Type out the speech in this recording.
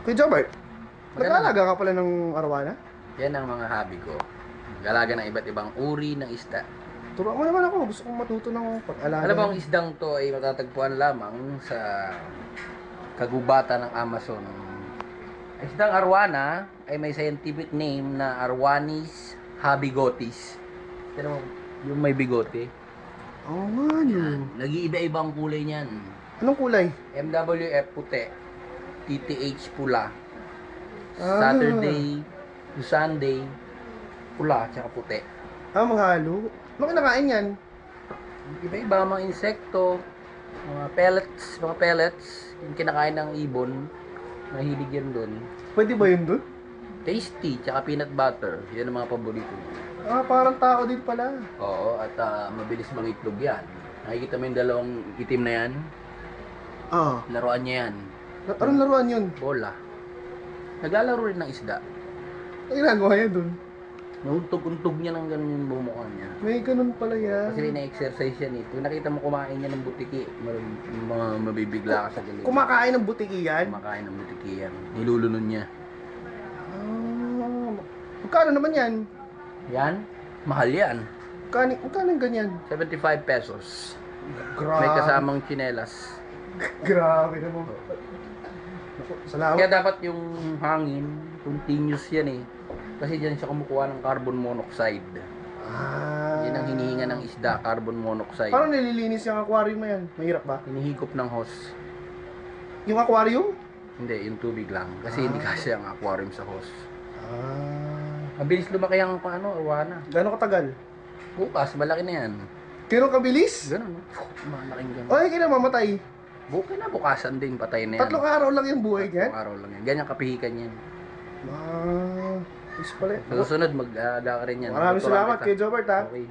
Kuya Jobert, Maganda. nag-aalaga ka pala ng arwana? Yan ang mga hobby ko. Galaga ng iba't ibang uri ng isda. Turuan mo naman ako. Gusto kong matuto ng pag-alaga. Alam mo, ang isdang to ay matatagpuan lamang sa kagubatan ng Amazon. Ang isdang arwana ay may scientific name na Arwanis habigotis. Pero yung may bigote. Oo nga, no. Nag-iiba-ibang kulay niyan. Anong kulay? MWF puti, TTH pula, Ah. Saturday to Sunday pula tsaka puti. Manghalo. Ano kinakain yan? Iba-iba mga insekto, mga pellets, yung kinakain ng ibon, mahilig yan doon. Pwede ba yun doon? Tasty, tsaka peanut butter, yan ang mga paborito niya. Parang tao din pala. Oo, at mabilis mangitlog yan. Nakikita mo yung dalawang itim na yan, laruan niya yan, Anong laruan yun? bola. Naglalaro rin ng isda. Ang ginagawa yan doon? Nauntog-untog niya ng ganun yung bumuka niya. May ganun pala yan. Kasi na-exercise yan eh. Kung nakita mo kumain niya ng butiki, mabibigla ka sa galing. Kumakain ng butiki yan? Kumakain ng butiki yan. Nilulunod niya. Magkano naman yan? Yan, mahal yan. Magkano yung ganyan? 75 pesos. Grabe. May kasamang tsinelas. Grabe naman. Naku, salamat. Kaya dapat yung hangin, continuous yan eh. Kasi dyan siya kumukuha ng carbon monoxide. Yan ang hinihinga ng isda, carbon monoxide. Paano nililinis yung aquarium na yan? Mahirap ba? Hinihigop ng hose. Yung aquarium? Hindi, yung tubig lang. Kasi hindi kasi ang aquarium sa hose. Mabilis. Mabilis lumaki ang arwana. Gano'ng katagal? Bukas, malaki na yan. Ganun kabilis? Ganun, no? Malaking ganun. Ay, kinamamatay. Bukas na, bukasan din, patay na yan. 3 araw lang yung buhay niyan? 3 araw lang yan. Ganyan kapihikan yan. Is pala. Sa susunod, mag-aga ka rin yan. Maraming Tuturuan salamat kita. kay Jobert ha. Okay.